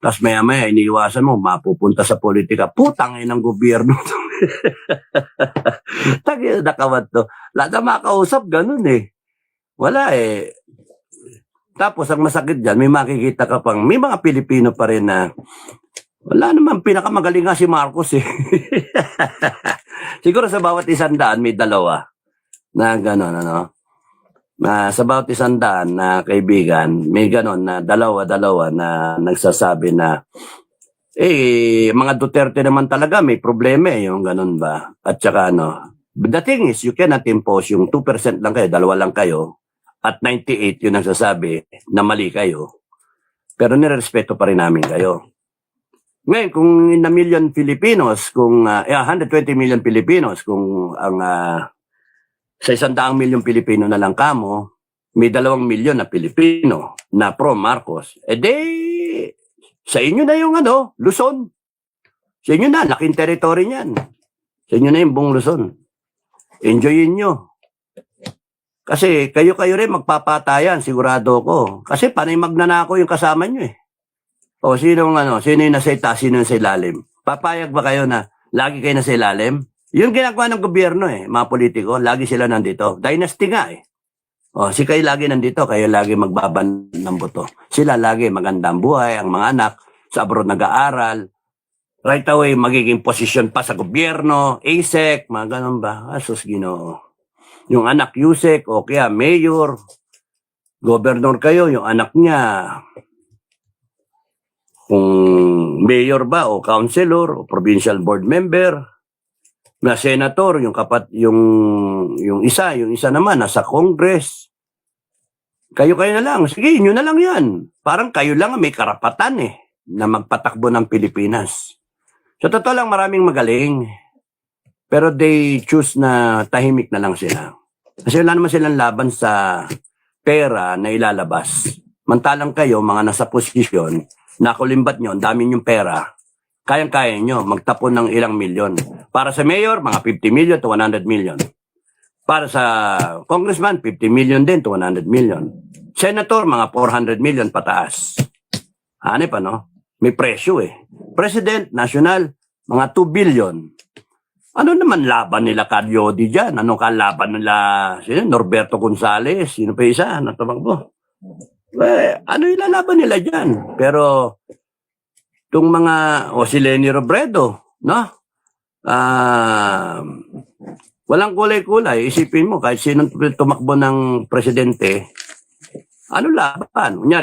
Tapos maya-maya, iniiwasan mo, mapupunta sa politika. Putang ng gobyerno. Tagi na kawat to. Lahat na makausap, ganun eh. Wala eh. Tapos ang masakit dyan, may makikita ka pang, may mga Pilipino pa rin na, wala naman, pinakamagaling nga si Marcos eh. Siguro sa bawat 100, may dalawa na gano'n, ano. Sa bawat 100 na kaibigan, may gano'n na dalawa-dalawa na nagsasabi na, mga Duterte naman talaga may problema eh, yung gano'n ba? At saka ano, the thing is, you cannot impose yung 2% lang kayo, dalawa lang kayo, at 98 yung nagsasabi na mali kayo, pero nirespeto pa rin namin kayo. Ngayon, kung in a million Filipinos, kung 120 million Filipinos, kung ang sa 100 milyong Pilipino na lang kamo, may 2 milyon na Pilipino na pro Marcos, sa inyo na yung Luzon. Sa inyo na, laking territory niyan. Sa inyo na yung buong Luzon. Enjoyin nyo. Kasi kayo-kayo rin magpapatayan, sigurado ko. Kasi panay magnanako yung kasama nyo eh. O sino yung nasa itaas, sino yung sa ilalim? Papayag ba kayo na lagi kayo nasa ilalim? Yung ginagawa ng gobyerno eh, mga politiko, lagi sila nandito. Dynasty nga eh. O, si kayo lagi nandito, kayo lagi magbaban ng boto. Sila lagi magandang buhay, ang mga anak sa abroad nag-aaral. Right away, magiging posisyon pa sa gobyerno, ASEC, mga ganun ba? Asus Ginoo. Yung anak Yusek, o kaya mayor, governor kayo, yung anak niya, kung mayor ba o councilor o provincial board member, na senator, yung isa naman nasa Congress. Kayo na lang. Sige, inyo na lang 'yan. Parang kayo lang may karapatan na magpatakbo ng Pilipinas. Sa totoo lang maraming magaling. Pero they choose na tahimik na lang sila. Kasi wala naman silang laban sa pera na ilalabas. Mantalang kayo, mga nasa posisyon, nakulimbat nyo, ang dami nyong pera, kayang-kaya nyo magtapon ng ilang milyon. Para sa mayor, mga 50 million to 100 million. Para sa congressman, 50 million din to 100 million. Senator, mga 400 million pataas. Ano pa, no? May presyo President, national, mga 2 billion. Ano naman laban nila Caryodi dyan? Ano kalaban nila Norberto Gonzales? Sino pa isa? Natumakbo. Ano ilalaban nila dyan? Pero itong mga, si Leni Robredo, no? Walang kulay-kulay. Isipin mo, kahit sinong tumakbo ng presidente, ano laban? Kunyari,